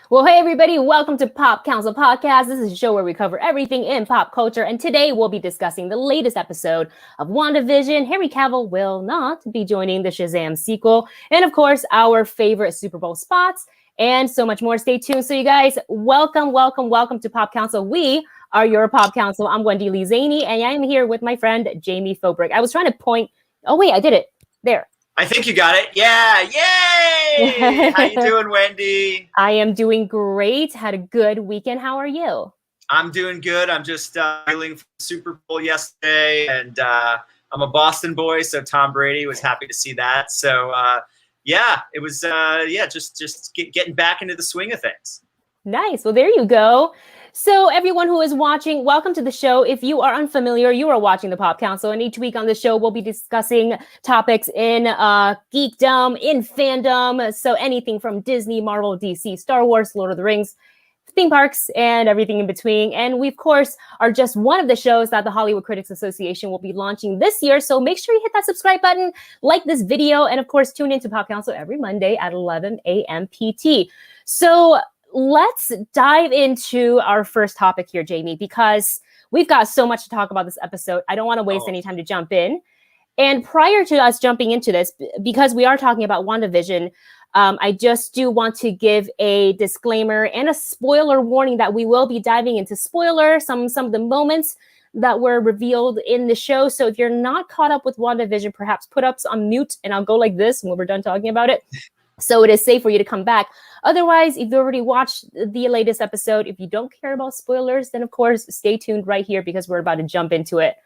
Well, hey, everybody, welcome to Pop Council Podcast. This is a show where we cover everything in pop culture. And today we'll be discussing the latest episode of WandaVision. Henry Cavill will not be joining the Shazam sequel. And of course, our favorite Super Bowl spots and so much more. Stay tuned. So you guys, welcome to Pop Council. We are your Pop Council. I'm Wendy Lee Szany, and I am here with my friend, Jami Philbrick. I was trying to point. Oh, wait, I did it. There. I think you got it. Yeah. Yay. How you doing, Wendy? I am doing great. Had a good weekend. How are you? I'm doing good. I'm just feeling for the Super Bowl yesterday, and I'm a Boston boy, so Tom Brady was happy to see that. So, yeah, it was, just getting back into the swing of things. Nice. Well, there you go. So everyone who is watching, welcome to the show. If you are unfamiliar, you are watching the Pop Council, and each week on the show, we'll be discussing topics in geekdom, in fandom, so anything from Disney, Marvel, DC, Star Wars, Lord of the Rings, theme parks, and everything in between. And we, of course, are just one of the shows that the Hollywood Critics Association will be launching this year. So make sure you hit that subscribe button, like this video, and of course, tune into Pop Council every Monday at 11 a.m. PT. So let's dive into our first topic here, Jami, because we've got so much to talk about this episode. I don't want to waste any time to jump in. And prior to us jumping into this, because we are talking about WandaVision, I just do want to give a disclaimer and a spoiler warning that we will be diving into spoilers, some of the moments that were revealed in the show. So if you're not caught up with WandaVision, perhaps put up on mute and I'll go like this when we're done talking about it. So it is safe for you to come back. Otherwise, if you already watched the latest episode, if you don't care about spoilers, then of course, stay tuned right here because we're about to jump into it.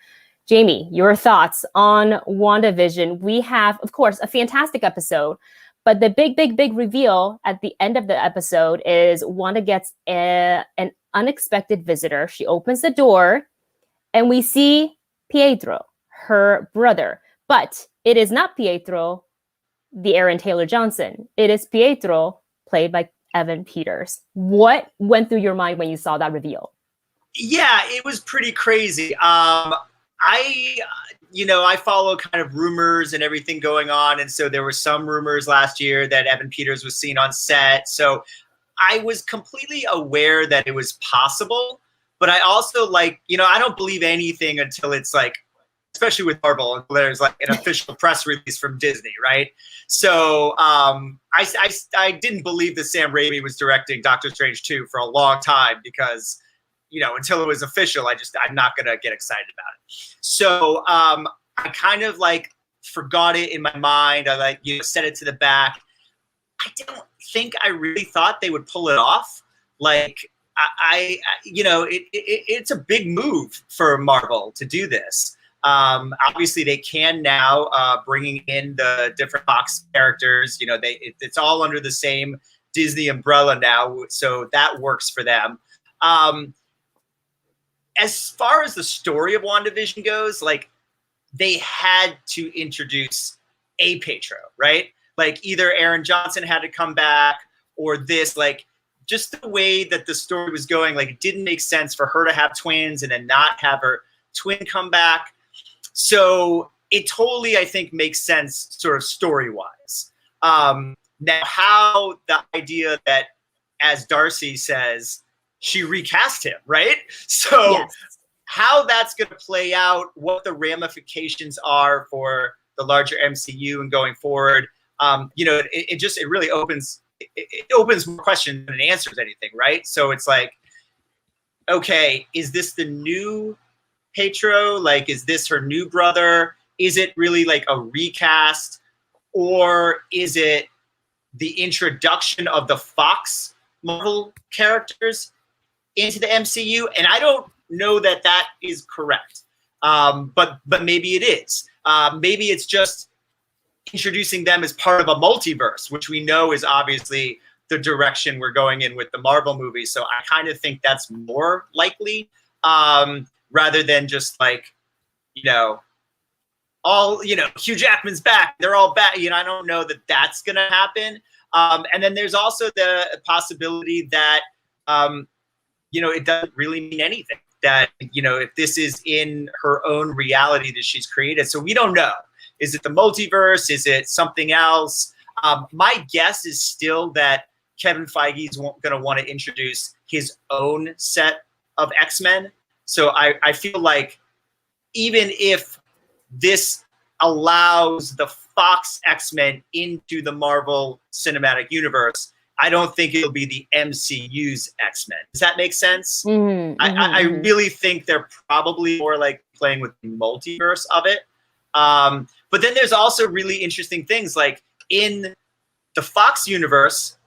Jami, your thoughts on WandaVision. We have, of course, a fantastic episode, but the big reveal at the end of the episode is Wanda gets an unexpected visitor. She opens the door and we see Pietro, her brother, but it is not Pietro, the Aaron Taylor Johnson. It is Pietro, played by Evan Peters. What went through your mind when you saw that reveal? Yeah, it was pretty crazy. I follow kind of rumors and everything going on. And so there were some rumors last year that Evan Peters was seen on set. So I was completely aware that it was possible, but I also I don't believe anything until it's like, especially with Marvel, and there's like an official press release from Disney, right? So I didn't believe that Sam Raimi was directing Doctor Strange 2 for a long time because, until it was official, I'm not going to get excited about it. So I kind of forgot it in my mind. I set it to the back. I don't think I really thought they would pull it off. It's a big move for Marvel to do this. Obviously they can now, bringing in the different Fox characters, it's all under the same Disney umbrella now. So that works for them. As far as the story of WandaVision goes, they had to introduce a Pietro, right? Either Aaron Johnson had to come back or this, just the way that the story was going, it didn't make sense for her to have twins and then not have her twin come back. So it totally, I think, makes sense sort of story-wise. Now, how the idea that, as Darcy says, she recast him, right? So yes. How that's going to play out, what the ramifications are for the larger MCU and going forward, it really opens more questions than it answers anything, right? So it's okay, is this the new Pietro? Is this her new brother? Is it really a recast? Or is it the introduction of the Fox Marvel characters into the MCU? And I don't know that is correct. But maybe it is. Maybe it's just introducing them as part of a multiverse, which we know is obviously the direction we're going in with the Marvel movies. So I kind of think that's more likely. Rather than just Hugh Jackman's back. They're all back. I don't know that that's going to happen. And then there's also the possibility that, it doesn't really mean anything. That, if this is in her own reality that she's created. So we don't know. Is it the multiverse? Is it something else? My guess is still that Kevin Feige's going to want to introduce his own set of X-Men. So I feel like even if this allows the Fox X-Men into the Marvel Cinematic Universe, I don't think it'll be the MCU's X-Men. Does that make sense? I really think they're probably more like playing with the multiverse of it. But then there's also really interesting things like in the Fox universe,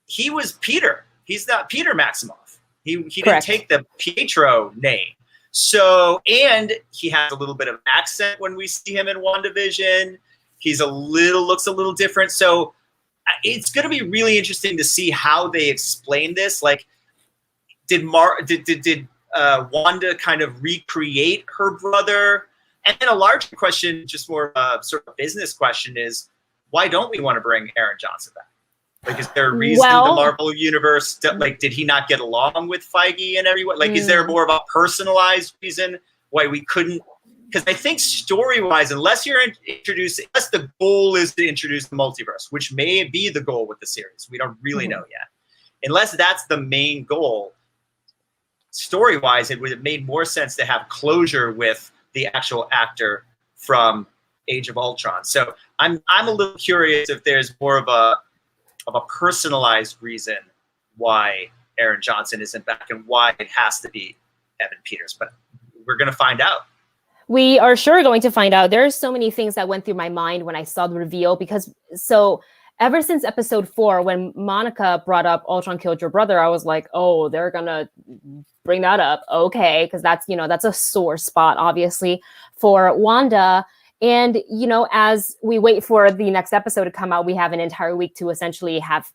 he was Peter. He's not Peter Maximoff. He didn't take the Pietro name. So, and he has a little bit of accent when we see him in WandaVision. Looks a little different. So it's going to be really interesting to see how they explain this. Like, did Wanda kind of recreate her brother? And then a larger question, just more sort of business question, is why don't we want to bring Aaron Johnson back? Like, is there a reason the Marvel universe, did he not get along with Feige and everyone? Like, is there more of a personalized reason why we couldn't? Because I think story-wise, unless the goal is to introduce the multiverse, which may be the goal with the series, we don't really know yet. Unless that's the main goal, story-wise, it would have made more sense to have closure with the actual actor from Age of Ultron. So I'm a little curious if there's more of a personalized reason why Aaron Johnson isn't back and why it has to be Evan Peters. But we're going to find out. We are sure going to find out. There are so many things that went through my mind when I saw the reveal, because ever since episode 4, when Monica brought up Ultron killed your brother, I was like, oh, they're going to bring that up. Okay. Because that's a sore spot, obviously, for Wanda. And, as we wait for the next episode to come out, we have an entire week to essentially have,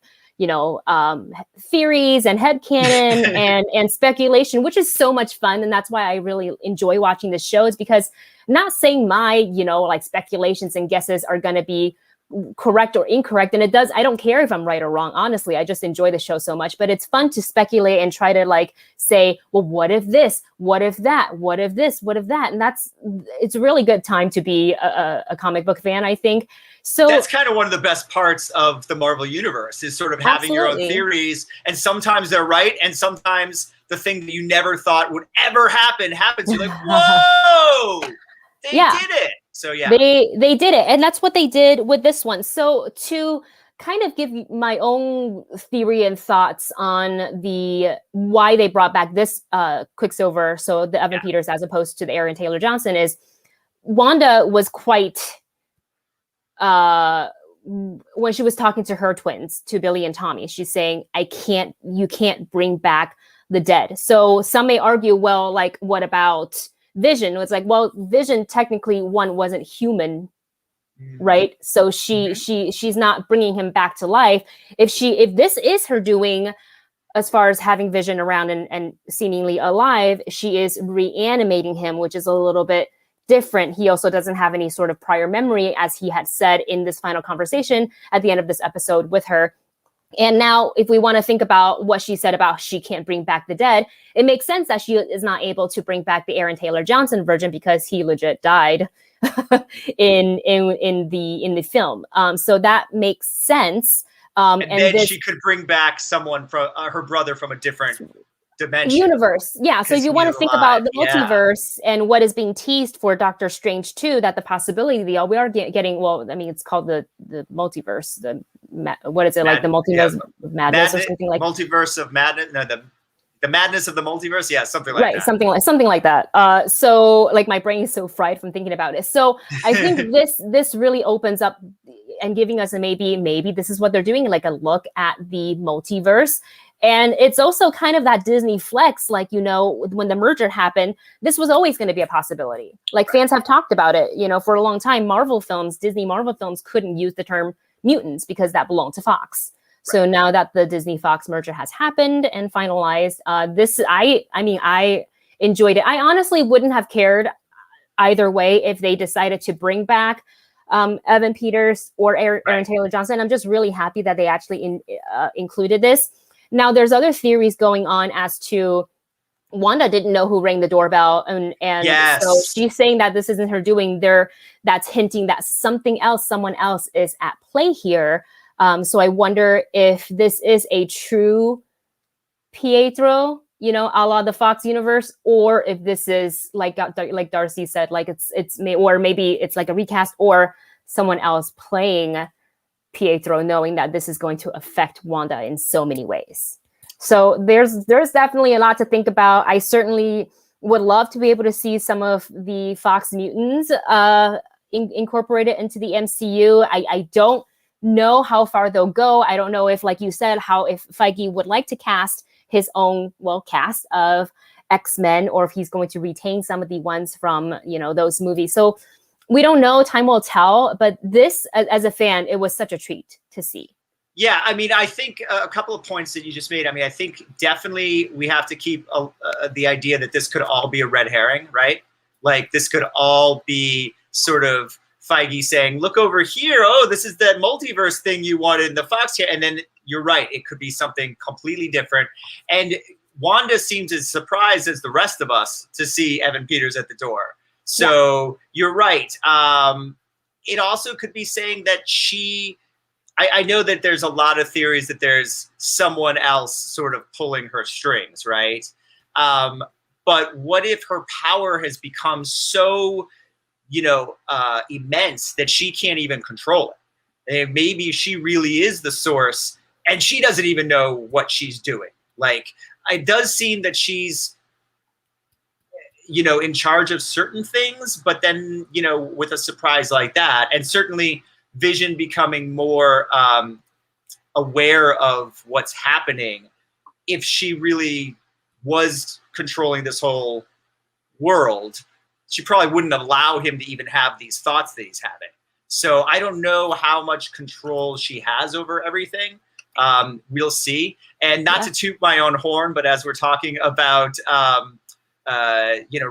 theories and headcanon and speculation, which is so much fun. And that's why I really enjoy watching this show, is because not saying my, speculations and guesses are going to be correct or incorrect. And I don't care if I'm right or wrong. Honestly, I just enjoy the show so much, but it's fun to speculate and try to say, well, what if this, what if that, what if this, what if that? And it's a really good time to be a comic book fan, I think. So that's kind of one of the best parts of the Marvel universe, is sort of having your own theories. And sometimes they're right. And sometimes the thing that you never thought would ever happen happens. You're like, whoa, they did it. So yeah, they did it. And that's what they did with this one. So to kind of give my own theory and thoughts on why they brought back this Quicksilver, so the Evan Peters as opposed to the Aaron Taylor Johnson, is Wanda was quite when she was talking to her twins, to Billy and Tommy, she's saying, you can't bring back the dead. So some may argue, well, what about Vision? It's like, well, Vision technically wasn't human, right? So she's not bringing him back to life. If this is her doing, as far as having Vision around and seemingly alive, she is reanimating him, which is a little bit different. He also doesn't have any sort of prior memory, as he had said in this final conversation at the end of this episode with her. And now, if we want to think about what she said about she can't bring back the dead, it makes sense that she is not able to bring back the Aaron Taylor Johnson version, because he legit died in the film. So that makes sense. And then she could bring back someone from her brother from a different dimension. Universe. Yeah. So if you want to think about the multiverse and what is being teased for Doctor Strange 2, that the possibility we are getting, well, I mean, it's called the multiverse. What is it, like the multiverse of madness or something like multiverse of madness? No, the madness of the multiverse. Yeah, something like that. Something like that. So like my brain is so fried from thinking about it. So I think this really opens up and giving us maybe this is what they're doing, like a look at the multiverse. And it's also kind of that Disney flex, when the merger happened, this was always going to be a possibility. Fans have talked about it, for a long time. Disney Marvel films couldn't use the term mutants because that belonged to Fox. Right. So now that the Disney Fox merger has happened and finalized, I enjoyed it. I honestly wouldn't have cared either way if they decided to bring back Evan Peters or Aaron Taylor Johnson. I'm just really happy that they actually included this. Now, there's other theories going on as to Wanda didn't know who rang the doorbell. And so she's saying that this isn't her doing. That's hinting that someone else is at play here. So I wonder if this is a true Pietro, you know, a la the Fox universe, or if this is like Darcy said, like or maybe it's like a recast or someone else playing Pietro, knowing that this is going to affect Wanda in so many ways. So there's definitely a lot to think about. I certainly would love to be able to see some of the Fox mutants incorporated into the MCU. I don't know how far they'll go. I don't know if, like you said, if Feige would like to cast his own cast of X-Men, or if he's going to retain some of the ones from, you know, those movies. So we don't know. Time will tell. But this, as a fan, it was such a treat to see. Yeah, I mean, I think a couple of points that you just made. I mean, I think definitely we have to keep the idea that this could all be a red herring, right? Like this could all be sort of Feige saying, look over here. Oh, this is that multiverse thing you wanted in the Fox here. And then you're right. It could be something completely different. And Wanda seems as surprised as the rest of us to see Evan Peters at the door. So you're right. It also could be saying that I know that there's a lot of theories that there's someone else sort of pulling her strings, right? But what if her power has become so, immense that she can't even control it? And maybe she really is the source and she doesn't even know what she's doing. Like, it does seem that she's, in charge of certain things, but then, with a surprise like that, and certainly Vision becoming more aware of what's happening, if she really was controlling this whole world, she probably wouldn't allow him to even have these thoughts that he's having. So I don't know how much control she has over everything. We'll see. And not to toot my own horn, but as we're talking about,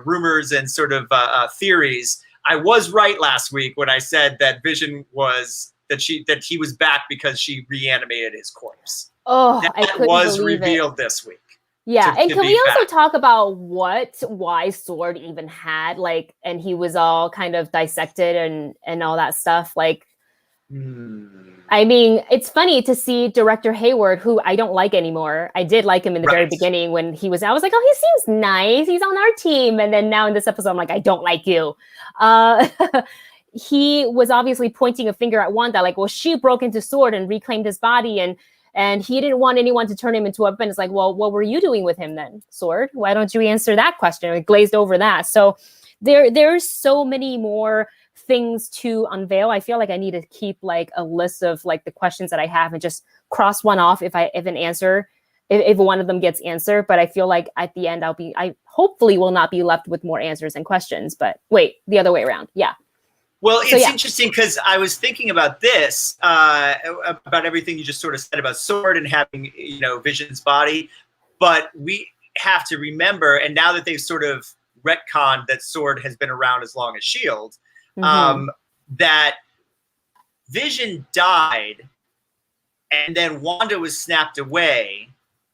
rumors and sort of theories, I was right last week when I said that Vision was that he was back because she reanimated his corpse. Oh, that was revealed this week. Yeah, and can we also talk about why Sword even had and he was all kind of dissected and all that stuff? I mean, it's funny to see Director Hayward, who I don't like anymore. I did like him in the very beginning when I was like, oh, he seems nice. He's on our team. And then now in this episode, I'm like, I don't like you. He was obviously pointing a finger at Wanda, like, well, she broke into Sword and reclaimed his body. And he didn't want anyone to turn him into a weapon. It's like, well, what were you doing with him then, Sword? Why don't you answer that question? It glazed over that. So there's so many more things to unveil. I feel like I need to keep a list of the questions that I have and just cross one off if one of them gets answered. But I feel like at the end I hopefully will not be left with more answers and questions. But wait, the other way around. Yeah. Well, it's interesting because I was thinking about this, about everything you just sort of said about Sword and having, Vision's body. But we have to remember, and now that they've sort of retconned that Sword has been around as long as S.H.I.E.L.D., that Vision died and then Wanda was snapped away.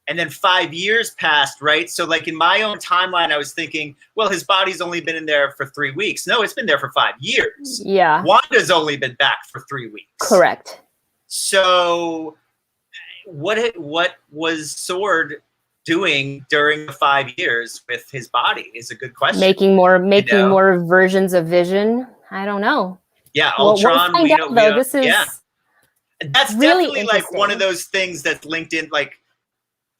And then 5 years passed, right? So in my own timeline, I was thinking, well, his body's only been in there for 3 weeks. No, it's been there for 5 years. Yeah. Wanda's only been back for 3 weeks. Correct. So what was Sword doing during the 5 years with his body is a good question. Making more versions of Vision. I don't know. Yeah, Ultron. We'll find out, though. This is that's really definitely one of those things that's linked in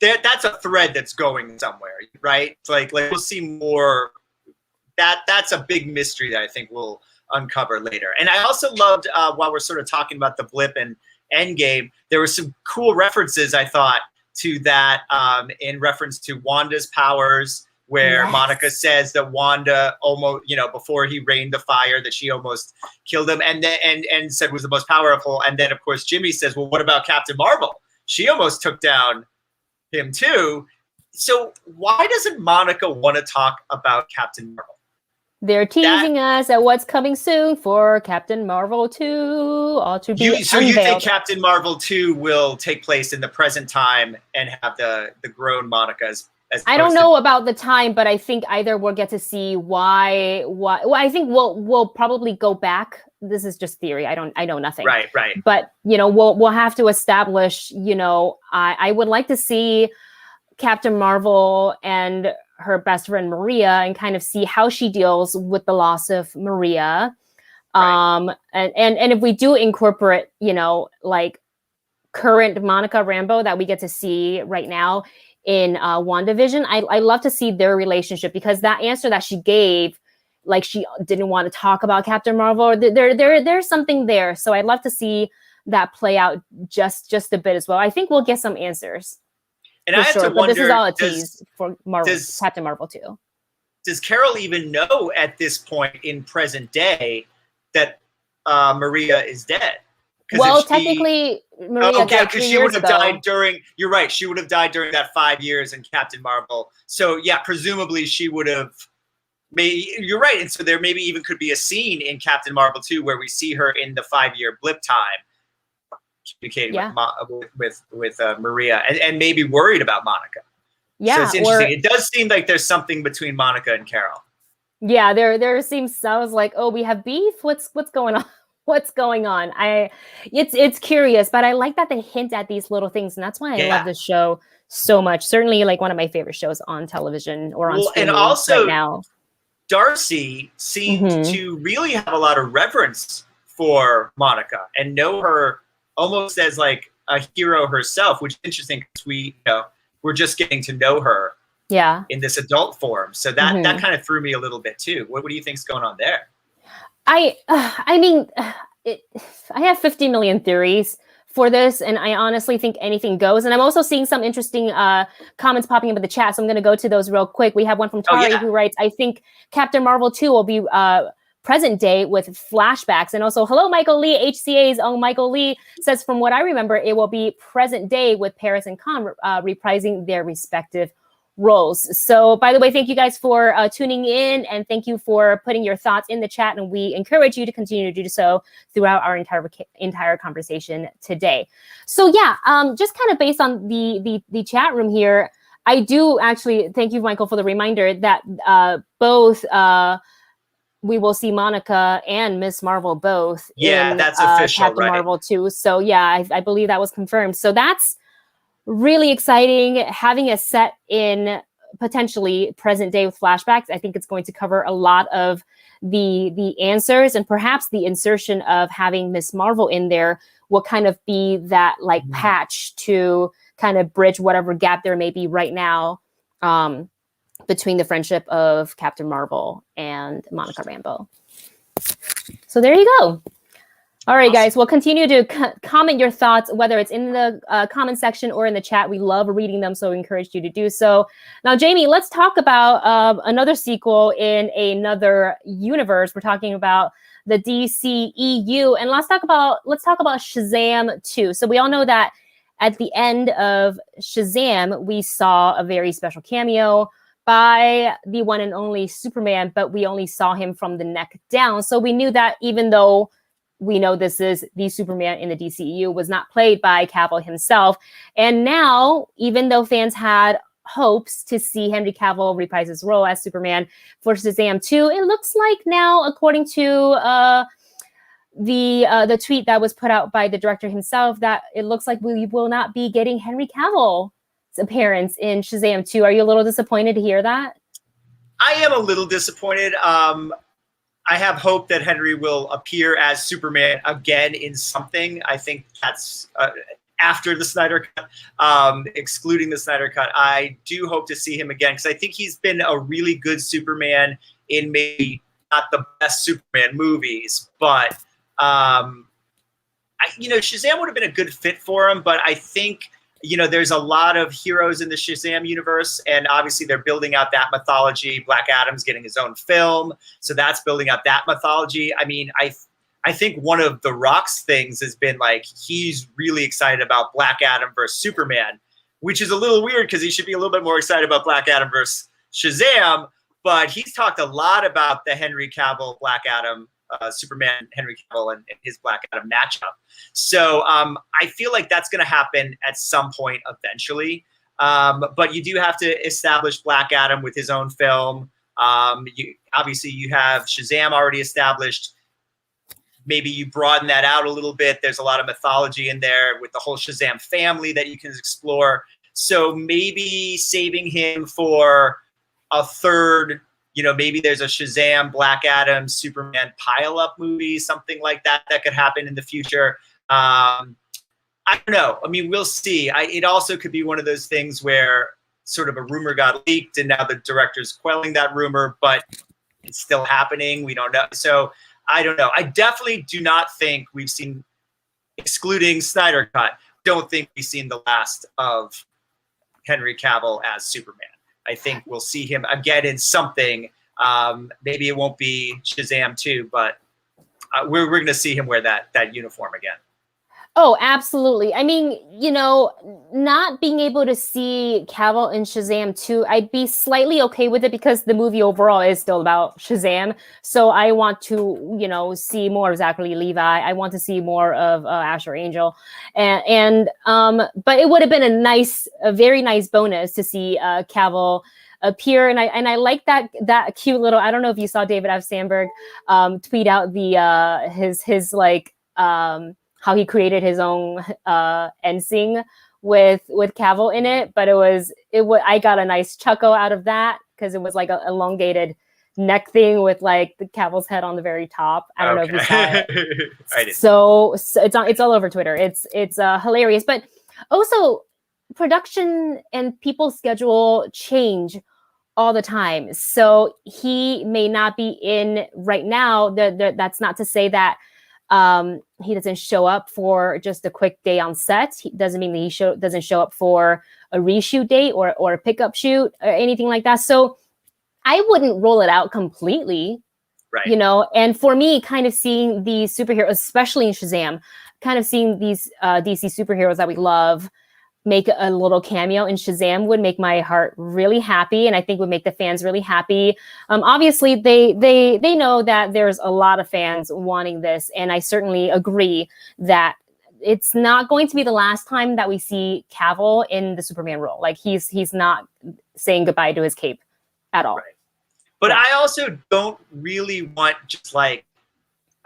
that's a thread that's going somewhere, right? It's we'll see more. That's a big mystery that I think we'll uncover later. And I also loved while we're sort of talking about the blip and Endgame, there were some cool references I thought to that in reference to Wanda's powers, where Monica says that Wanda almost, before he rained the fire, that she almost killed him, and said was the most powerful. And then of course Jimmy says, well, what about Captain Marvel? She almost took down him too. So why doesn't Monica want to talk about Captain Marvel? They're teasing us at what's coming soon for Captain Marvel 2. All to be unveiled. So you think Captain Marvel 2 will take place in the present time and have the grown Monica as I don't know about the time, but I think either we'll get to see why. Well, I think we'll probably go back this is just theory. I know nothing. Right. But, we'll have to establish, I would like to see Captain Marvel and her best friend Maria and kind of see how she deals with the loss of Maria. Right. And if we do incorporate, like current Monica Rambeau that we get to see right now in WandaVision, I love to see their relationship, because that answer that she gave, like she didn't want to talk about Captain Marvel, or there's something there. So I'd love to see that play out just a bit as well. I think we'll get some answers. And I have to wonder, but this is all a tease for Captain Marvel too. Does Carol even know at this point in present day that Maria is dead? Well, technically, Maria died 3 years ago. She would have died during. You're right. She would have died during that 5 years in Captain Marvel. So yeah, presumably she would have. You're right, and so there maybe even could be a scene in Captain Marvel 2 where we see her in the 5-year blip time, communicating with Maria, and maybe worried about Monica. Yeah, so it's interesting. It does seem like there's something between Monica and Carol. Yeah, there seems. I was like, oh, we have beef. What's going on? What's going on? It's curious, but I like that they hint at these little things, and that's why I love this show so much. Certainly, like one of my favorite shows on television or on streaming and also, right now. Darcy seemed to really have a lot of reverence for Monica and know her almost as like a hero herself, which is interesting because we're just getting to know her in this adult form. So that kind of threw me a little bit too. What do you think's going on there? I have 50 million theories for this, and I honestly think anything goes. And I'm also seeing some interesting comments popping up in the chat, so I'm going to go to those real quick. We have one from Tari who writes, I think Captain Marvel 2 will be present day with flashbacks. And also, hello, Michael Lee. HCA's own Michael Lee says, from what I remember, it will be present day with Paris and Khan reprising their respective roles. So, by the way, thank you guys for tuning in, and thank you for putting your thoughts in the chat, and we encourage you to continue to do so throughout our entire conversation today. So just kind of based on the chat room here, I do actually thank you, Michael, for the reminder that both we will see Monica and Miss Marvel both in that's official, Captain Marvel 2. So I believe that was confirmed. So that's really exciting, having a set in potentially present day with flashbacks. I think it's going to cover a lot of the answers, and perhaps the insertion of having Miss Marvel in there will kind of be that like patch to kind of bridge whatever gap there may be right now between the friendship of Captain Marvel and Monica Rambeau. So there you go. All right, guys, we'll continue to comment your thoughts, whether it's in the comment section or in the chat. We love reading them, so we encourage you to do so. Now, Jami, let's talk about another sequel in another universe. We're talking about the DCEU, and let's talk about Shazam 2. So we all know that at the end of Shazam, we saw a very special cameo by the one and only Superman, but we only saw him from the neck down. So we knew that even though we know this is the Superman in the DCEU, was not played by Cavill himself. And now, even though fans had hopes to see Henry Cavill reprise his role as Superman for Shazam 2, it looks like now, according to the tweet that was put out by the director himself, that it looks like we will not be getting Henry Cavill's appearance in Shazam 2. Are you a little disappointed to hear that? I am a little disappointed. I have hope that Henry will appear as Superman again in something. I think that's after the Snyder Cut, excluding the Snyder Cut. I do hope to see him again, because I think he's been a really good Superman in maybe not the best Superman movies, but Shazam would have been a good fit for him. But I think there's a lot of heroes in the Shazam universe, and obviously they're building out that mythology. Black Adam's getting his own film, so that's building out that mythology. I mean, I think one of The Rock's things has been like he's really excited about Black Adam versus Superman, which is a little weird because he should be a little bit more excited about Black Adam versus Shazam. But he's talked a lot about the Henry Cavill Black Adam Superman Henry Cavill and his Black Adam matchup. So I feel like that's going to happen at some point eventually. But you do have to establish Black Adam with his own film. Obviously, you have Shazam already established. maybe you broaden that out a little bit. There's a lot of mythology in there with the whole Shazam family that you can explore. So maybe saving him for a third, maybe there's a Shazam, Black Adam, Superman pile-up movie, something like that could happen in the future. I don't know. I mean, we'll see. It also could be one of those things where sort of a rumor got leaked and now the director's quelling that rumor, but it's still happening. We don't know. So I don't know. I definitely do not think we've seen, excluding Snyder Cut, don't think we've seen the last of Henry Cavill as Superman. I think we'll see him again in something. Maybe it won't be Shazam 2, but we're going to see him wear that uniform again. Oh, absolutely. I mean, not being able to see Cavill in Shazam 2, I'd be slightly okay with it because the movie overall is still about Shazam. So I want to, see more of Zachary Levi. I want to see more of Asher Angel. But it would have been a very nice bonus to see Cavill appear. And I like that cute little, I don't know if you saw David F. Sandberg tweet out his how he created his own NSYNC with Cavill in it, but I got a nice chuckle out of that because it was like an elongated neck thing with like the Cavill's head on the very top. I don't know if you saw it. I did. So it's all over Twitter. It's hilarious, but also production and people's schedule change all the time. So he may not be in right now. That's not to say that he doesn't show up for just a quick day on set. He doesn't mean that he doesn't show up for a reshoot date or a pickup shoot or anything like that. So I wouldn't rule it out completely, right? And for me, kind of seeing these superheroes, especially in Shazam, kind of seeing these DC superheroes that we love make a little cameo in Shazam would make my heart really happy, and I think would make the fans really happy. Obviously, they know that there's a lot of fans wanting this, and I certainly agree that it's not going to be the last time that we see Cavill in the Superman role. Like he's not saying goodbye to his cape at all. Right. But yeah. I also don't really want just like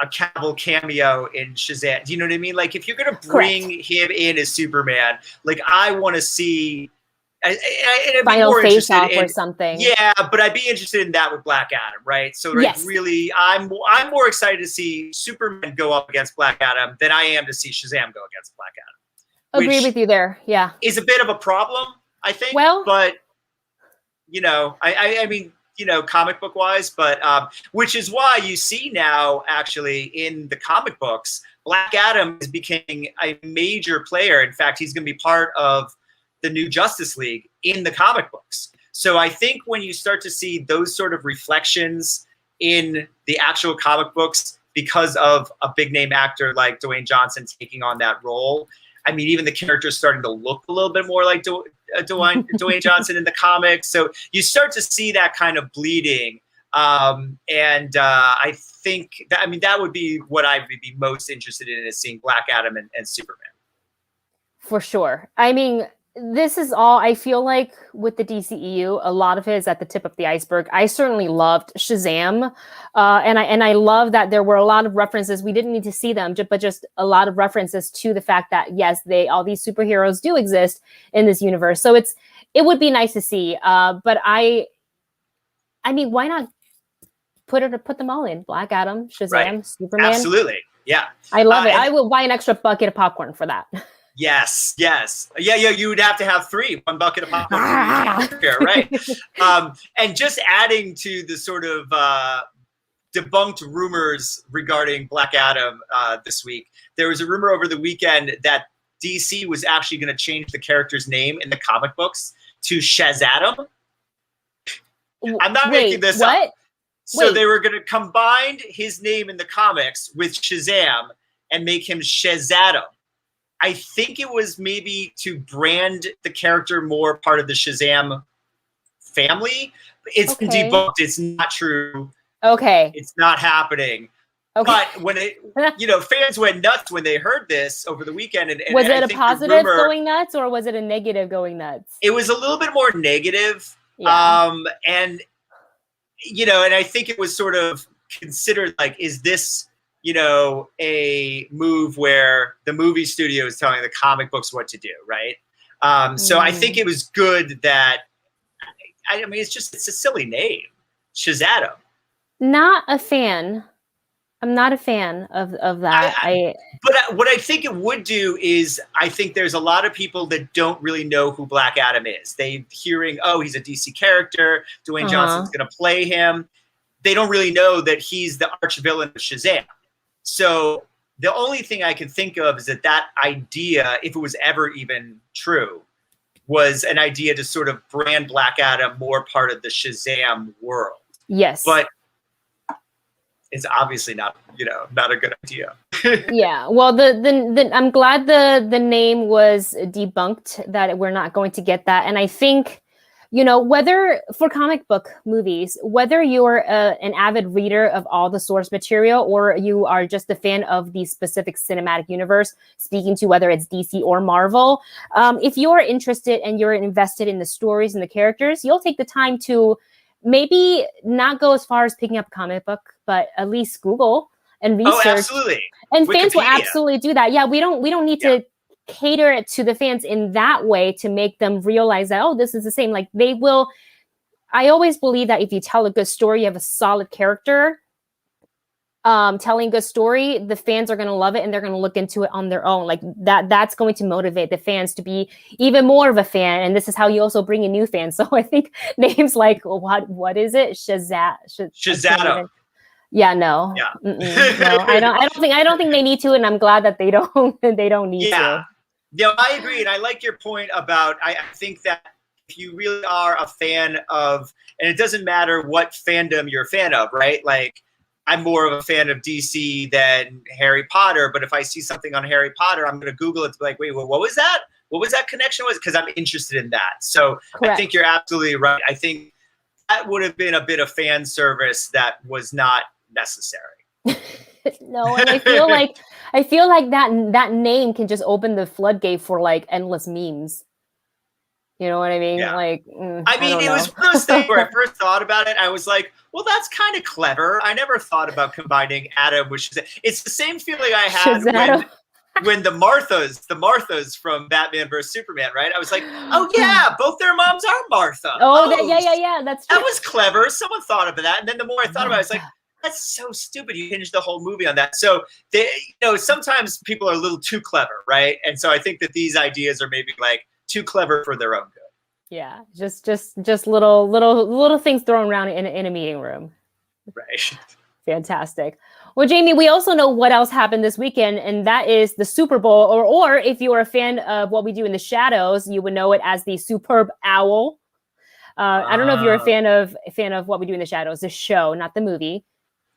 a Cavill cameo in Shazam. Do you know what I mean? Like if you're going to bring him in as Superman, like I want to see final face off or something. Yeah, but I'd be interested in that with Black Adam, right? So like really, I'm more excited to see Superman go up against Black Adam than I am to see Shazam go against Black Adam. Agree with you there. Yeah, is a bit of a problem, I think. Well, but I mean, comic book wise, but which is why you see now actually in the comic books, Black Adam is becoming a major player. In fact, he's going to be part of the new Justice League in the comic books. So I think when you start to see those sort of reflections in the actual comic books because of a big name actor like Dwayne Johnson taking on that role, I mean, even the character's starting to look a little bit more like Dwayne Johnson in the comics. So you start to see that kind of bleeding. I think that would be what I would be most interested in, is seeing Black Adam and Superman. For sure. I mean, this is all, I feel like with the DCEU, a lot of it is at the tip of the iceberg. I certainly loved Shazam. And I love that there were a lot of references. We didn't need to see them, but just a lot of references to the fact that, yes, all these superheroes do exist in this universe. So it would be nice to see. But I mean, why not put them all in? Black Adam, Shazam, right. Superman. Absolutely. Yeah. I love it. I will buy an extra bucket of popcorn for that. Yes. Yeah. You would have to have 3, 1 bucket of popcorn, right? And just adding to the sort of debunked rumors regarding Black Adam this week, there was a rumor over the weekend that DC was actually going to change the character's name in the comic books to Shazam. I'm not making this up. So they were going to combine his name in the comics with Shazam and make him Shazam. I think it was maybe to brand the character more part of the Shazam family. It's been debunked. It's not true. Okay. It's not happening. Okay. But when fans went nuts when they heard this over the weekend. And was it a positive going nuts or was it a negative going nuts? It was a little bit more negative. Yeah. And I think it was sort of considered like, is this you know, a move where the movie studio is telling the comic books what to do, right? So I think it was good that, I mean, it's a silly name, Shazam. Not a fan. I'm not a fan of that. But what I think it would do is, I think there's a lot of people that don't really know who Black Adam is. They hearing, oh, he's a DC character, Dwayne Johnson's going to play him. They don't really know that he's the arch villain of Shazam. So the only thing I can think of is that idea, if it was ever even true, was an idea to sort of brand Black Adam more part of the Shazam world. Yes. But it's obviously not, you know, not a good idea. Yeah. Well, I'm glad the name was debunked, that we're not going to get that. And I think, you know, whether for comic book movies, whether you're an avid reader of all the source material, or you are just a fan of the specific cinematic universe, speaking to whether it's DC or Marvel, if you're interested and you're invested in the stories and the characters, you'll take the time to maybe not go as far as picking up a comic book, but at least Google and research. Oh, absolutely. And Wikipedia. Fans will absolutely do that. Yeah, we don't need to cater it to the fans in that way to make them realize that, oh, this is the same. Like, they will. I always believe that if you tell a good story, you have a solid character telling a good story, the fans are going to love it and they're going to look into it on their own. Like that's going to motivate the fans to be even more of a fan. And this is how you also bring in new fans. So I think names like, what is it? Shazam. Yeah, no. Yeah. No, I don't think they need to, and I'm glad that they don't need to. Yeah, I agree. And I like your point about, I think that if you really are a fan of, and it doesn't matter what fandom you're a fan of, right? Like, I'm more of a fan of DC than Harry Potter, but if I see something on Harry Potter, I'm going to Google it to be like, wait, what was that? What was that connection? Because I'm interested in that. So Correct. I think you're absolutely right. I think that would have been a bit of fan service that was not necessary. No, and I feel like that name can just open the floodgate for like endless memes. You know what I mean? Yeah. Like, I mean, it was one of those things where I first thought about it, I was like, well, that's kind of clever. I never thought about combining Adam with Shazam. It's the same feeling I had when the Marthas from Batman vs. Superman, right? I was like, oh yeah, both their moms are Martha. Yeah, that's true. That was clever. Someone thought of that. And then the more I thought about it, I was like, that's so stupid. You hinged the whole movie on that. So sometimes people are a little too clever, right? And so I think that these ideas are maybe like too clever for their own good. Yeah, just little things thrown around in a meeting room. Right. Fantastic. Well, Jami, we also know what else happened this weekend, and that is the Super Bowl. Or if you are a fan of What We Do in the Shadows, you would know it as the Superb Owl. I don't know if you're a fan of What We Do in the Shadows, the show, not the movie.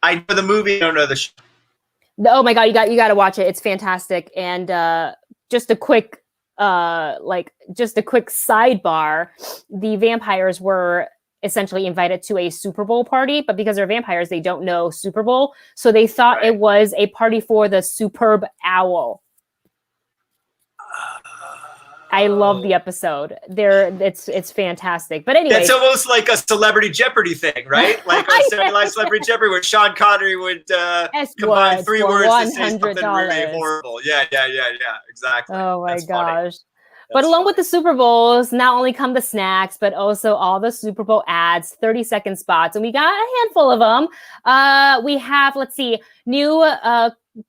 I know the movie. I don't know the show. Oh my God, you got to watch it. It's fantastic. And just a quick sidebar, the vampires were essentially invited to a Super Bowl party, but because they're vampires, they don't know Super Bowl. So they thought it was a party for the Superb Owl. I love the episode. It's fantastic. But anyway, it's almost like a Celebrity Jeopardy thing, right? Like a Celebrity Jeopardy where Sean Connery would combine 3 words to say something really horrible. Yeah, exactly. Oh my gosh. But along with the Super Bowls, not only come the snacks, but also all the Super Bowl ads, 30-second spots. And we got a handful of them. We have, new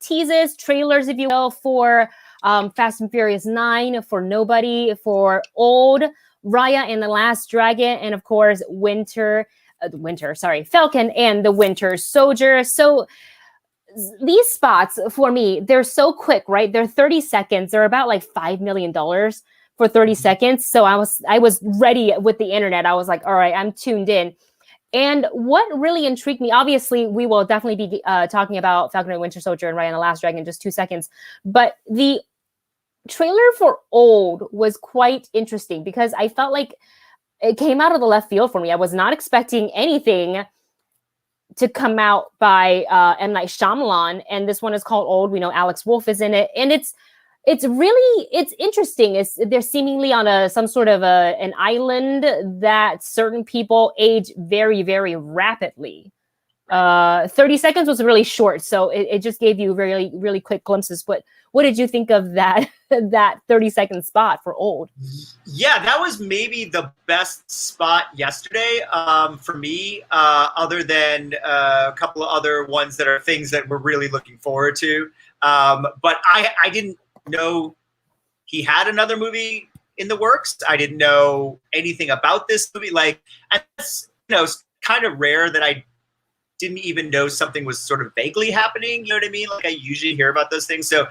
teases, trailers, if you will, for Fast and Furious 9, for Nobody, for Old, Raya and the Last Dragon, and of course, Falcon and the Winter Soldier. So these spots, for me, they're so quick, right? They're 30 seconds. They're about like $5 million for 30 seconds. So I was ready with the internet. I was like, all right, I'm tuned in. And what really intrigued me, obviously, we will definitely be talking about Falcon and Winter Soldier and Raya and the Last Dragon in just 2 seconds. But the trailer for Old was quite interesting because I felt like it came out of the left field for me. I was not expecting anything to come out by M. Night Shyamalan, and this one is called Old. We know Alex Wolff is in it, and it's interesting. They're seemingly on some sort of an island that certain people age very, very rapidly. Right. 30 seconds was really short, so it just gave you really, really quick glimpses. But what did you think of that that 30-second spot for Old? Yeah, that was maybe the best spot yesterday for me, other than a couple of other ones that are things that we're really looking forward to. But I didn't know he had another movie in the works. I didn't know anything about this movie. Like, and that's, it's kind of rare that I didn't even know something was sort of vaguely happening. You know what I mean? Like, I usually hear about those things. So,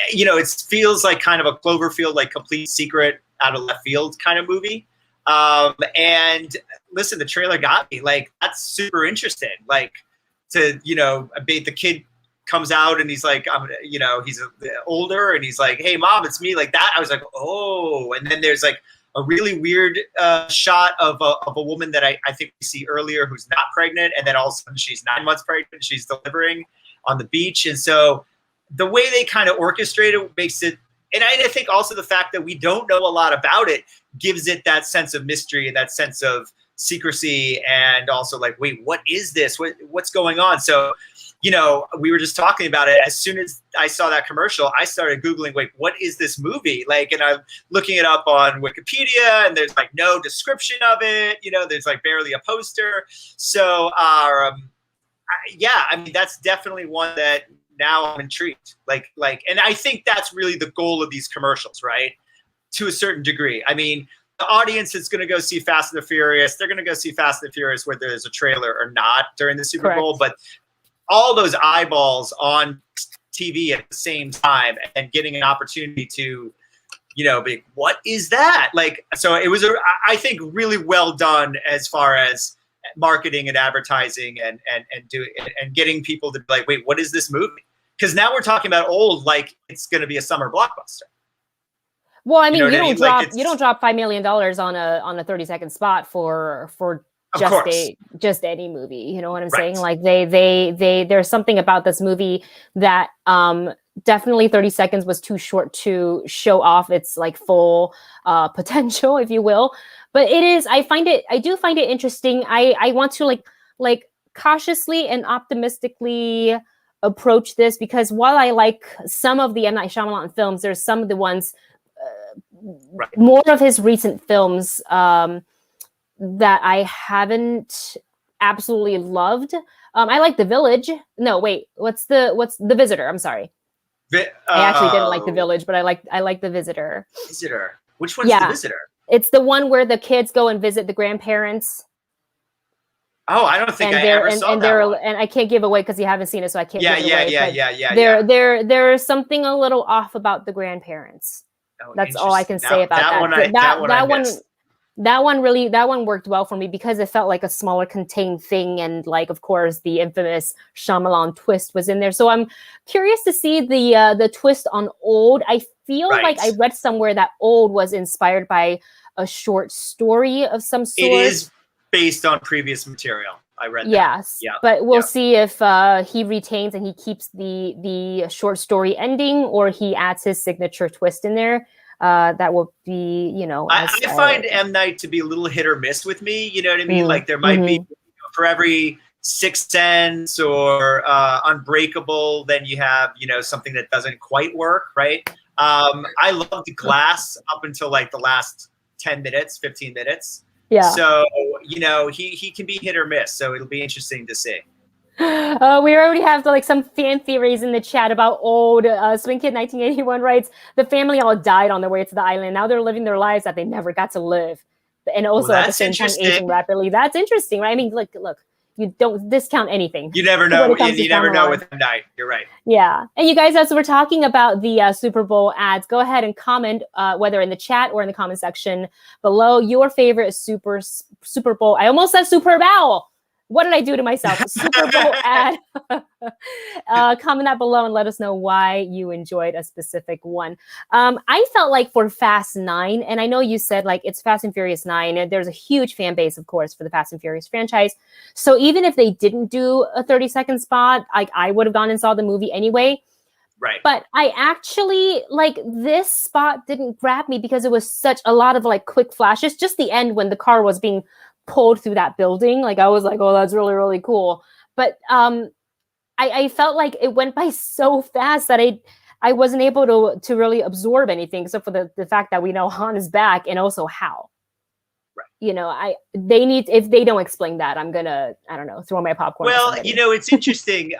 it feels like kind of a Cloverfield, like complete secret out of left field kind of movie. And listen, the trailer got me. Like, that's super interesting. Like, the kid comes out and he's like, he's older and he's like, hey, Mom, it's me. Like that. I was like, oh. And then there's like a really weird shot of a woman that I think we see earlier who's not pregnant. And then all of a sudden she's 9 months pregnant. She's delivering on the beach. And so the way they kind of orchestrate it makes it, and I think also the fact that we don't know a lot about it gives it that sense of mystery and that sense of secrecy. And also like, wait, what is this? What's going on? So, we were just talking about it. As soon as I saw that commercial, I started Googling, wait, what is this movie? Like, and I'm looking it up on Wikipedia and there's like no description of it. There's like barely a poster. So, that's definitely one that now I'm intrigued. And I think that's really the goal of these commercials, right? To a certain degree. I mean, the audience is going to go see Fast and the Furious. They're going to go see Fast and the Furious whether there's a trailer or not during the Super Bowl. But all those eyeballs on TV at the same time and getting an opportunity to, be, what is that? Like, so it was, I think, really well done as far as marketing and advertising and doing and getting people to be like, wait, what is this movie? Because now we're talking about Old like it's going to be a summer blockbuster. Well, I mean, you don't drop $5 million on a 30-second spot for just any movie. You know what I'm saying? Like they there's something about this movie that definitely 30 seconds was too short to show off its like full potential, if you will. But I do find it interesting. I want to like cautiously and optimistically approach this, because while I like some of the M. Night Shyamalan films, there's some of the ones, more of his recent films that I haven't absolutely loved. I like The Village. No, wait, what's The Visitor? I'm sorry. I actually didn't like The Village, but I like The Visitor. Visitor. Which one's The Visitor? It's the one where the kids go and visit the grandparents. Oh, I don't think I ever saw that one. And I can't give away because you haven't seen it, so I can't give it away. Yeah. There's something a little off about the grandparents. Oh, that's all I can say about that. That one worked well for me because it felt like a smaller contained thing, and like, of course, the infamous Shyamalan twist was in there. So I'm curious to see the twist on Old. I feel like I read somewhere that Old was inspired by a short story of some sort. It is based on previous material. I read that. Yes, but we'll see if he retains and he keeps the short story ending, or he adds his signature twist in there. That will be, I find M. Night to be a little hit or miss with me. You know what I mean? Like there might be, for every Sixth Sense or Unbreakable, then you have, something that doesn't quite work, right? I loved Glass up until like the last 10 minutes, 15 minutes. Yeah. So, he can be hit or miss. So it'll be interesting to see. We already have some fan theories in the chat about Old. Swing Kid 1981 writes, the family all died on their way to the island. Now they're living their lives that they never got to live. And also at the same time aging rapidly. That's interesting, right? I mean, look, you don't discount anything. You never know. You never know with M. Night. You're right. Yeah. And you guys, as we're talking about the Super Bowl ads, go ahead and comment, whether in the chat or in the comment section below, your favorite Super Bowl. I almost said Super Bowl. What did I do to myself? Super Bowl ad. Comment that below and let us know why you enjoyed a specific one. I felt like for Fast 9, and I know you said it's Fast and Furious 9, and there's a huge fan base, of course, for the Fast and Furious franchise. So even if they didn't do a 30-second spot, I would have gone and saw the movie anyway. Right. But I actually, this spot didn't grab me because it was such a lot of quick flashes. Just the end when the car was being pulled through that building. I was like, oh, that's really, really cool. but I felt like it went by so fast that I wasn't able to really absorb anything, except for the fact that we know Han is back, and also how. Right. You know, they need, if they don't explain that, I'm gonna, I don't know, throw my popcorn. Well, you know, it's interesting.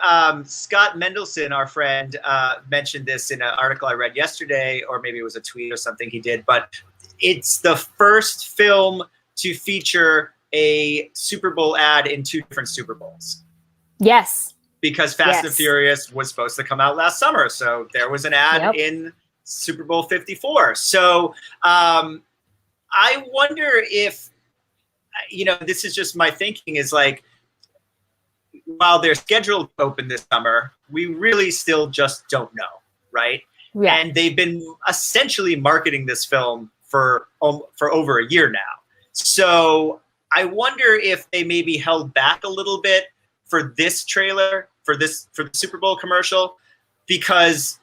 Scott Mendelson, our friend, mentioned this in an article I read yesterday, or maybe it was a tweet or something he did, but it's the first film to feature a Super Bowl ad in 2 different Super Bowls. Yes. Because Fast and Furious was supposed to come out last summer. So there was an ad in Super Bowl 54. So I wonder if, you know, this is just my thinking, is like, while they're scheduled to open this summer, we really still just don't know, right? Yeah. And they've been essentially marketing this film for over a year now. So I wonder if they maybe held back a little bit for this trailer, for the Super Bowl commercial, because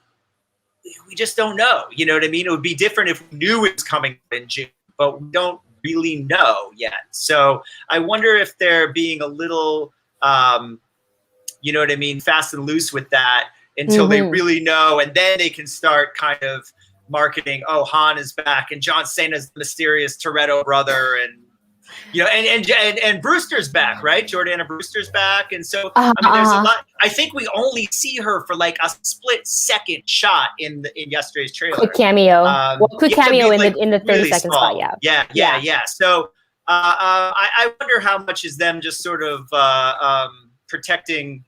we just don't know. You know what I mean? It would be different if we knew it was coming in June, but we don't really know yet. So I wonder if they're being a little, you know what I mean, fast and loose with that until they really know, and then they can start kind of marketing, oh, Han is back, and John Cena's the mysterious Toretto brother, and you know, and Brewster's back, right? Jordana Brewster's back, and so I mean, there's a lot. I think we only see her for like a split-second shot in yesterday's trailer. Quick cameo. Quick cameo in the 30-second spot. Yeah. So I wonder how much is them just sort of protecting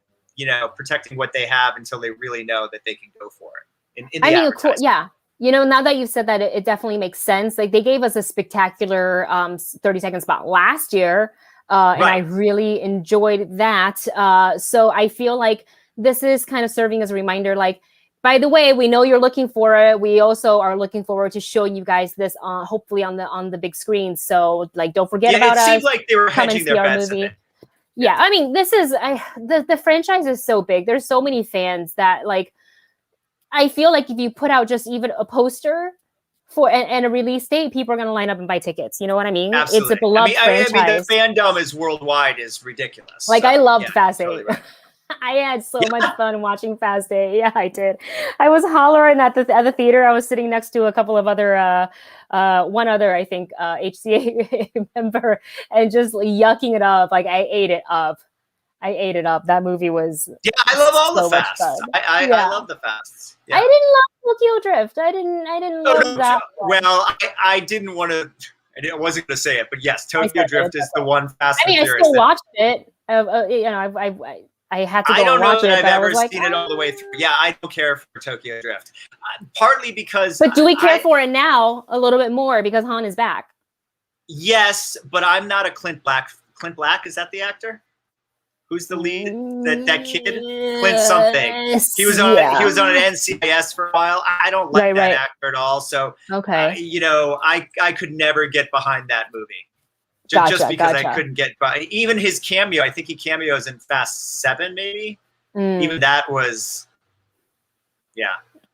what they have until they really know that they can go for it. In the advertisement. Yeah. You know, now that you've said that, it definitely makes sense. Like, they gave us a spectacular 30-second spot last year, and I really enjoyed that. So I feel like this is kind of serving as a reminder, like, by the way, we know you're looking for it. We also are looking forward to showing you guys this, hopefully on the big screen. So, like, don't forget about us. It seemed like they were hedging their bets. Yeah, I mean, this is the franchise is so big. There's so many fans that, like, I feel like if you put out just even a poster for and a release date, people are going to line up and buy tickets. You know what I mean? Absolutely. It's a beloved franchise. I mean, the fandom is worldwide, is ridiculous. Like, I loved Fast 8. Totally right. I had so much fun watching Fast 8. Yeah, I did. I was hollering at the theater. I was sitting next to a couple of other, one other, I think, HCA member, and just yucking it up. Like, I ate it up. That movie was I love all the fasts. I love the fasts. Yeah. I didn't love Tokyo Drift. I didn't love that one. Well, I didn't want to. I wasn't going to say it, but yes, Tokyo Drift is the one Fast and Furious. I still watched it. You know, I had to go and watch it. I don't know that I've ever seen it all the way through. Yeah, I don't care for Tokyo Drift. Partly because. But do we care for it now a little bit more because Han is back? Yes, but I'm not a Clint Black. Clint Black, is that the actor? Who's the lead? That kid, Clint something. He was on an NCIS for a while. I don't like that actor at all. So you know, I could never get behind that movie. Just because I couldn't get by. Even his cameo, I think he cameos in Fast 7, maybe. Even that was,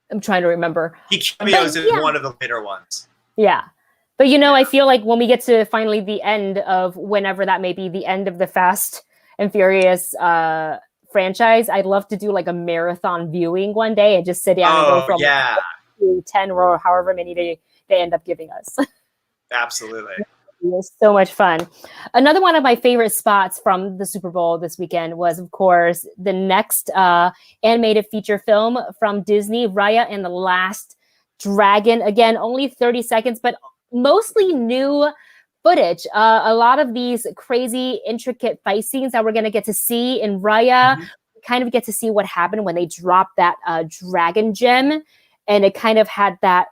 I'm trying to remember. He cameos in one of the later ones. Yeah. But, you know, I feel like when we get to finally the end of whenever that may be, the end of the Fast and Furious franchise, I'd love to do like a marathon viewing one day and just sit down and go from 10 or however many they end up giving us. Absolutely. It was so much fun. Another one of my favorite spots from the Super Bowl this weekend was, of course, the next animated feature film from Disney, Raya and the Last Dragon. Again, only 30 seconds, but mostly new footage. A lot of these crazy, intricate fight scenes that we're going to get to see in Raya. We kind of get to see what happened when they dropped that dragon gem. And it kind of had that,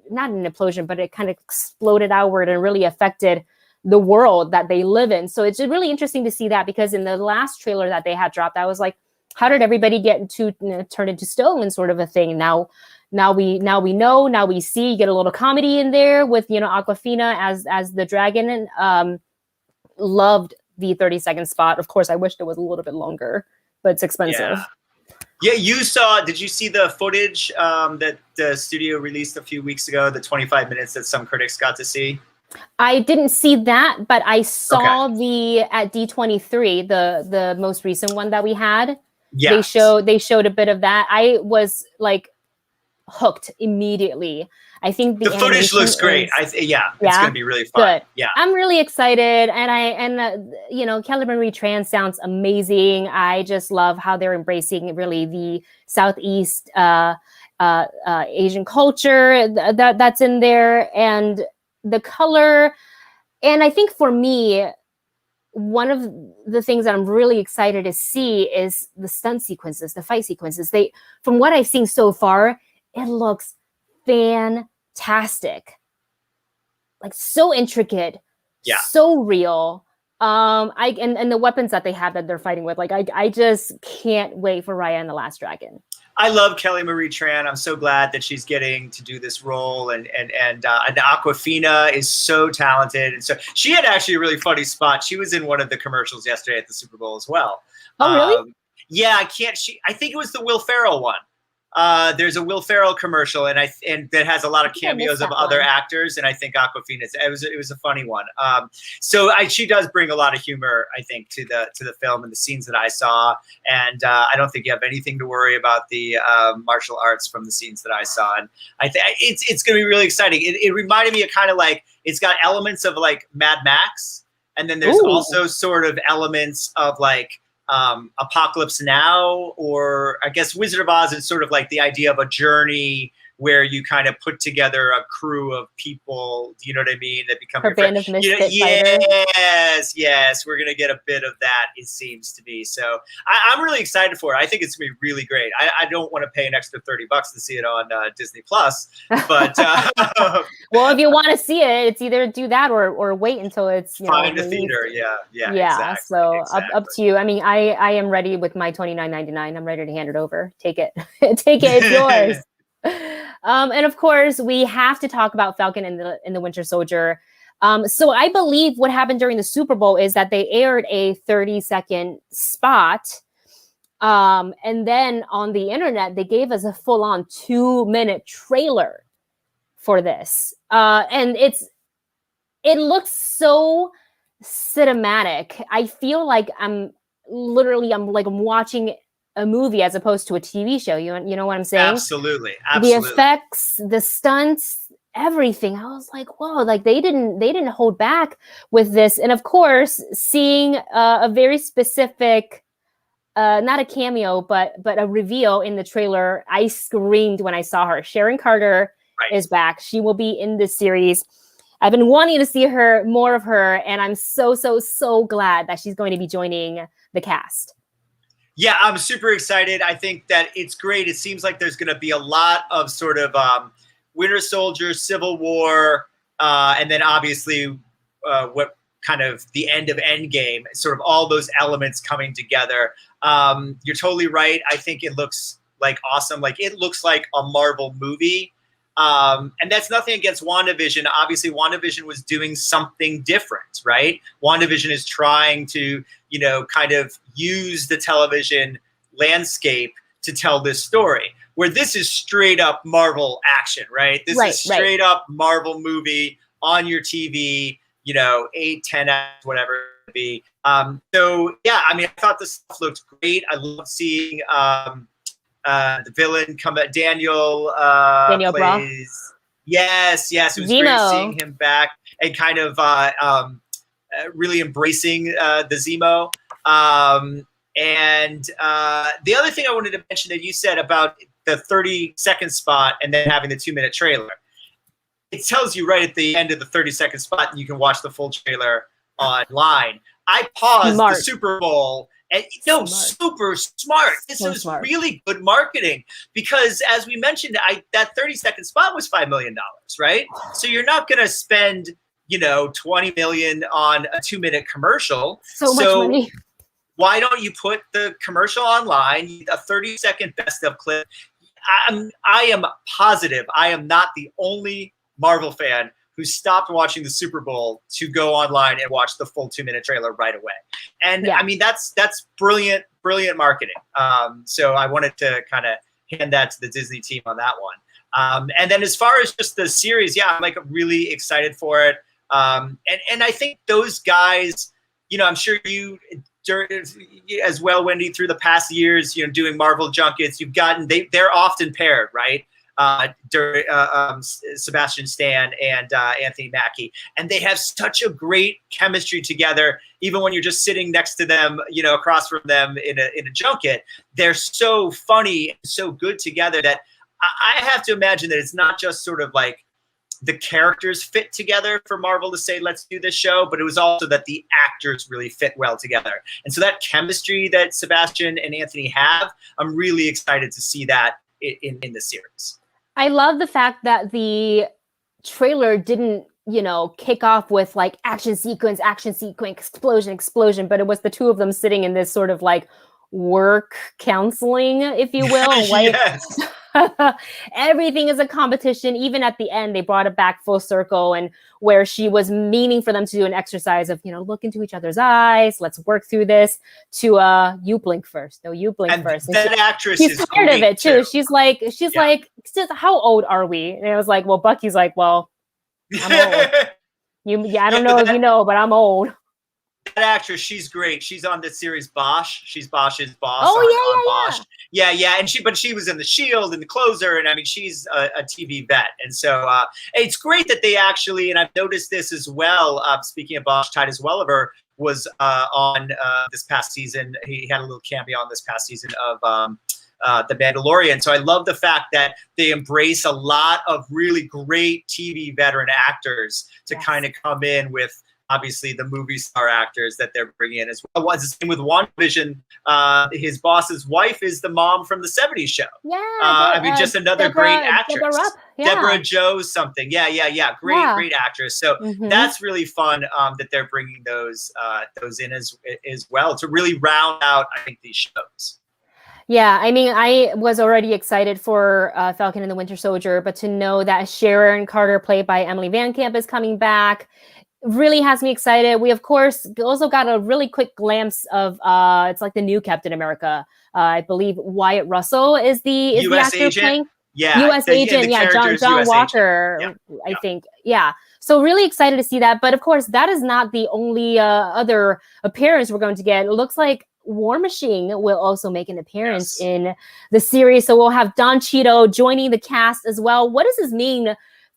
not an implosion, but it kind of exploded outward and really affected the world that they live in. So it's really interesting to see that, because in the last trailer that they had dropped, I was like, how did everybody get turn into stone sort of a thing? Now we know, now we see, you get a little comedy in there with, you know, Aquafina as the dragon. And loved the 30-second spot. Of course, I wished it was a little bit longer, but it's expensive. Yeah, did you see the footage that the studio released a few weeks ago, the 25 minutes that some critics got to see? I didn't see that, but I saw the at D23, the most recent one that we had. Yeah. They showed a bit of that. I was like hooked immediately. I think the footage looks great. It's going to be really fun. Good. Yeah, I'm really excited, and you know, Kelly Marie Tran sounds amazing. I just love how they're embracing really the Southeast Asian culture that's in there, and the color. And I think for me, one of the things that I'm really excited to see is the stunt sequences, the fight sequences. From what I've seen so far, it looks fantastic. Like so intricate, so real. And the weapons that they have that they're fighting with, like I just can't wait for Raya and the Last Dragon. I love Kelly Marie Tran. I'm so glad that she's getting to do this role, and Awkwafina is so talented, and so she had actually a really funny spot. She was in one of the commercials yesterday at the Super Bowl as well. Oh, really? Yeah, I think it was the Will Ferrell one. There's a Will Ferrell commercial, and that has a lot of cameos of other actors, and I think Awkwafina. It was a funny one. So she does bring a lot of humor, I think, to the film and the scenes that I saw, and I don't think you have anything to worry about the martial arts from the scenes that I saw, and I think it's going to be really exciting. It reminded me of kind of like it's got elements of like Mad Max, and then there's also sort of elements of like Apocalypse Now, or I guess Wizard of Oz is sort of like the idea of a journey where you kind of put together a crew of people, do you know what I mean, that become her band of misfit fighters. Yes, we're gonna get a bit of that, it seems to be. So I'm really excited for it. I think it's gonna be really great. I don't want to pay an extra $30 to see it on Disney Plus, but well, if you want to see it, it's either do that or wait until it's find a theater. Yeah. Exactly, so up to you. I mean, I am ready with my $29.99. I'm ready to hand it over. Take it, it's yours. And of course, we have to talk about Falcon and the Winter Soldier. So I believe what happened during the Super Bowl is that they aired a 30-second spot. And then on the internet, they gave us a full-on 2-minute trailer for this. And it looks so cinematic. I feel like I'm watching a movie as opposed to a TV show. You know what I'm saying? Absolutely. The effects, the stunts, everything. I was like, whoa, like they didn't hold back with this. And of course, seeing a very specific, not a cameo, but a reveal in the trailer, I screamed when I saw her. Sharon Carter is back. She will be in this series. I've been wanting to see more of her, and I'm so glad that she's going to be joining the cast. Yeah, I'm super excited. I think that it's great. It seems like there's going to be a lot of sort of Winter Soldier, Civil War, and then obviously what kind of the end of Endgame, sort of all those elements coming together. You're totally right. I think it looks like awesome. Like it looks like a Marvel movie. And that's nothing against WandaVision. Obviously, WandaVision was doing something different, right? WandaVision is trying to, kind of use the television landscape to tell this story, where this is straight up Marvel action, right? This is straight up Marvel movie on your TV, 8, 10 hours, whatever it be. So, yeah, I mean, I thought this stuff looked great. I love seeing the villain come at Daniel plays. Yes. It was great seeing him back and kind of really embracing the Zemo. And the other thing I wanted to mention that you said about the 30-second spot and then having the 2-minute trailer. It tells you right at the end of the 30-second spot, and you can watch the full trailer online. I paused the Super Bowl. And super smart. This was really good marketing because, as we mentioned, that 30-second spot was $5 million, right? So you're not going to spend, $20 million on a 2-minute commercial. So much money. Why don't you put the commercial online, a 30-second best of clip? I am positive I am not the only Marvel fan who stopped watching the Super Bowl to go online and watch the full 2-minute trailer right away. And I mean, that's brilliant marketing. So I wanted to kind of hand that to the Disney team on that one. And then as far as just the series, I'm like really excited for it. And I think those guys, you know, I'm sure you as well, Wendy, through the past years, you know, doing Marvel junkets, you've gotten, they're often paired, right? Sebastian Stan and Anthony Mackie, and they have such a great chemistry together. Even when you're just sitting next to them, you know, across from them in a junket, they're so funny and so good together that I have to imagine that it's not just sort of like the characters fit together for Marvel to say, let's do this show, but it was also that the actors really fit well together. And so that chemistry that Sebastian and Anthony have, I'm really excited to see that in the series. I love the fact that the trailer didn't, you know, kick off with like action sequence, explosion, but it was the two of them sitting in this sort of like work counseling, if you will. Like, yes. Everything is a competition. Even at the end, they brought it back full circle, and where she was meaning for them to do an exercise of, you know, look into each other's eyes, let's work through this, to you blink first. No, you blink first. And that actress she's is tired of it too. too. She's like, how old are we? And it was like, well, Bucky's like, well, I'm old. I don't know if you know, but I'm old. That actress, she's great. She's on the series Bosch. She's Bosch's boss on Bosch. Yeah. And she was in The Shield and The Closer, and I mean, she's a TV vet. And so it's great that they actually, and I've noticed this as well. Speaking of Bosch, Titus Welliver was on this past season. He had a little cameo on this past season of The Mandalorian. So I love the fact that they embrace a lot of really great TV veteran actors to kind of come in with, obviously, the movie star actors that they're bringing in as well. It's the same with WandaVision. His boss's wife is the mom from the 70s show. Yeah. I mean, just another great actress. Deborah Jo something. Yeah. Great actress. So that's really fun that they're bringing those in as well to really round out, I think, these shows. Yeah, I mean, I was already excited for Falcon and the Winter Soldier, but to know that Sharon Carter, played by Emily Van Camp, is coming back really has me excited. We, of course, also got a really quick glimpse of it's like the new Captain America. I believe Wyatt Russell is the actor agent playing. Yeah, U.S. agent. Yeah, John US Walker. Agent. I think. Yeah. So really excited to see that. But of course, that is not the only other appearance we're going to get. It looks like War Machine will also make an appearance in the series. So we'll have Don Cheadle joining the cast as well. What does this mean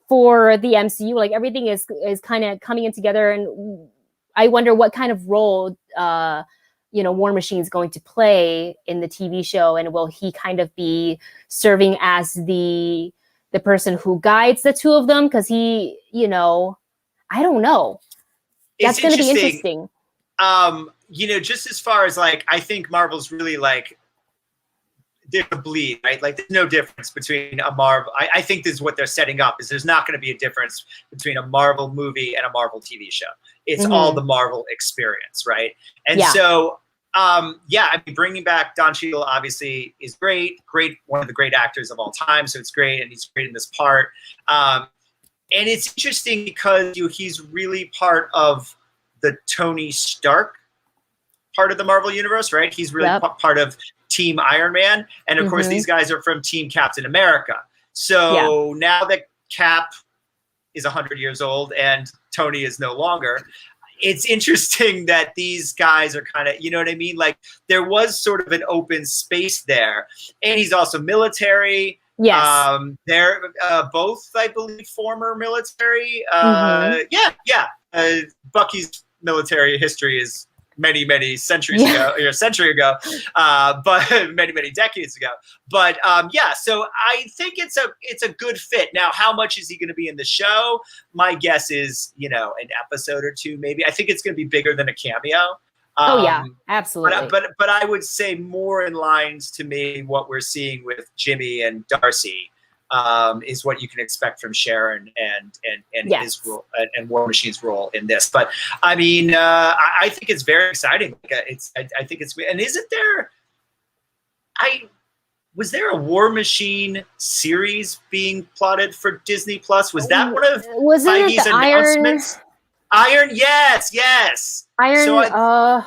for the MCU? Like, everything is kind of coming in together, and I wonder what kind of role War Machine is going to play in the TV show, and will he kind of be serving as the person who guides the two of them? Because he, I don't know. That's going to be interesting. Just as far as like, I think Marvel's really like, they're a bleed, right? Like, there's no difference between a Marvel. I think this is what they're setting up, is there's not going to be a difference between a Marvel movie and a Marvel TV show. It's all the Marvel experience, right? And so, I mean, bringing back Don Cheadle obviously is great, one of the great actors of all time. So it's great, and he's great in this part. And it's interesting because he's really part of the Tony Stark part of the Marvel universe, right? He's really part of Team Iron Man. And of course, these guys are from Team Captain America. So now that Cap is 100 years old and Tony is no longer, it's interesting that these guys are kind of, you know what I mean? Like, there was sort of an open space there. And he's also military. Yes. They're both, I believe, former military. Bucky's military history is many centuries ago, or a century ago, but many decades ago. But so I think it's a good fit. Now, how much is he going to be in the show? My guess is, an episode or two, maybe. I think it's going to be bigger than a cameo. Absolutely. But I would say more in lines to me what we're seeing with Jimmy and Darcy. Is what you can expect from Sharon and his role and War Machine's role in this. But I mean, I think it's very exciting. I think it's, and isn't there? Was there a War Machine series being plotted for Disney Plus? Was that one of Feige's announcements? Iron, yes. Iron. So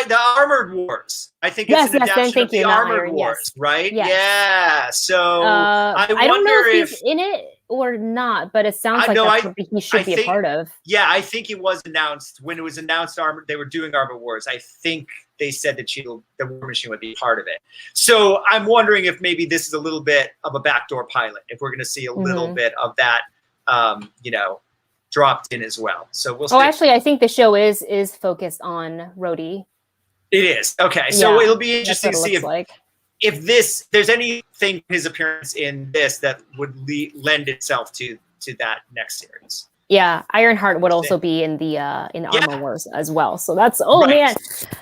the Armored Wars. I think it's an adaptation of the Armored Wars, right? Yes. Yeah. So I don't know if he's in it. or not, but it sounds like that's something he should be a part of. Yeah, I think it was announced when it was announced they were doing Armor Wars. I think they said that the War Machine would be part of it. So I'm wondering if maybe this is a little bit of a backdoor pilot, if we're going to see a little bit of that, dropped in as well. So we'll see. Oh, actually, I think the show is focused on Rhodey. It is. Okay. So it'll be interesting to see if there's anything his appearance in this that would lend itself to that next series. Yeah, Ironheart would also be in the Armor Wars as well. So that's man,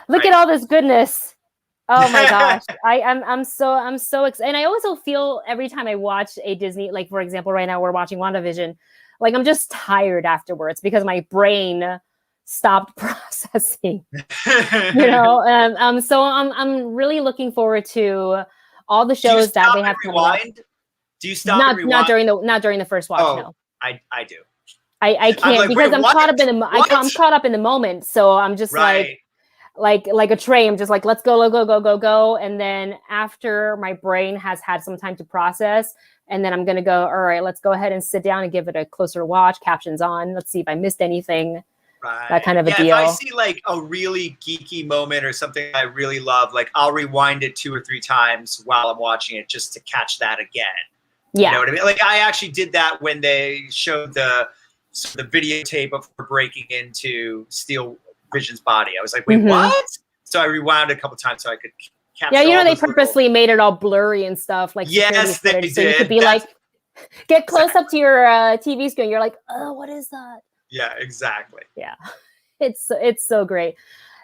look at all this goodness. Oh my gosh, I'm so excited. And I also feel every time I watch a Disney, like for example, right now we're watching WandaVision, like I'm just tired afterwards because my brain stopped processing. So I'm really looking forward to all the shows that they have coming up. Do you stop and rewind? Not during the first watch? No, I do. I can't because I'm caught up in the I'm caught up in the moment. So I'm just like a train. I'm just like, let's go. And then after my brain has had some time to process, and then I'm going to go, all right, let's go ahead and sit down and give it a closer watch, captions on. Let's see if I missed anything. Right. That kind of a deal. If I see like a really geeky moment or something I really love, like I'll rewind it 2 or 3 times while I'm watching it just to catch that again. Yeah. You know what I mean? Like I actually did that when they showed the videotape of her breaking into Steel Vision's body. I was like, wait, what? So I rewound a couple times so I could capture. Yeah, they purposely made it all blurry and stuff. Like yes, they did. So you could be get close up to your TV screen. You're like, oh, what is that? Yeah, exactly. Yeah, it's so great.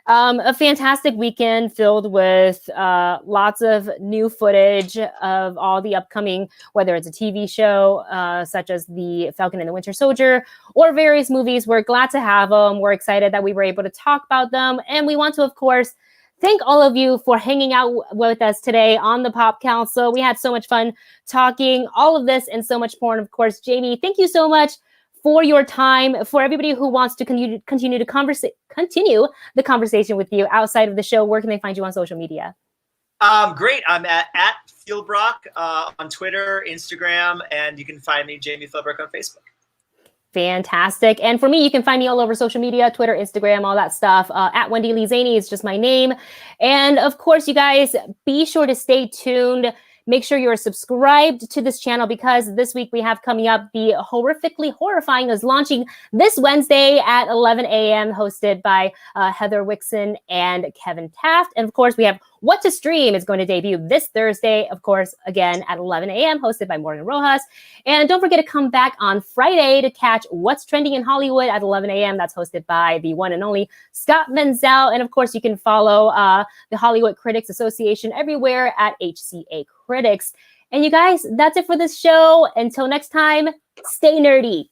A fantastic weekend filled with lots of new footage of all the upcoming, whether it's a TV show such as The Falcon and the Winter Soldier or various movies. We're glad to have them. We're excited that we were able to talk about them. And we want to, of course, thank all of you for hanging out with us today on the Pop Council. We had so much fun talking all of this and so much more. And of course, Jami, thank you so much for your time. For everybody who wants to continue the conversation with you outside of the show, where can they find you on social media? Great. I'm at Philbrick on Twitter, Instagram, and you can find me, Jami Philbrick, on Facebook. Fantastic. And for me, you can find me all over social media, Twitter, Instagram, all that stuff. At Wendy Lee Szany is just my name. And of course, you guys, be sure to stay tuned. Make sure you're subscribed to this channel because this week we have coming up The Horrifically Horrifying is launching this Wednesday at 11 a.m. hosted by Heather Wixon and Kevin Taft. And of course, we have What to Stream is going to debut this Thursday, of course, again at 11 a.m. hosted by Morgan Rojas. And don't forget to come back on Friday to catch What's Trending in Hollywood at 11 a.m. That's hosted by the one and only Scott Menzel. And of course, you can follow the Hollywood Critics Association everywhere at HCA Critics. And you guys, that's it for this show. Until next time, stay nerdy.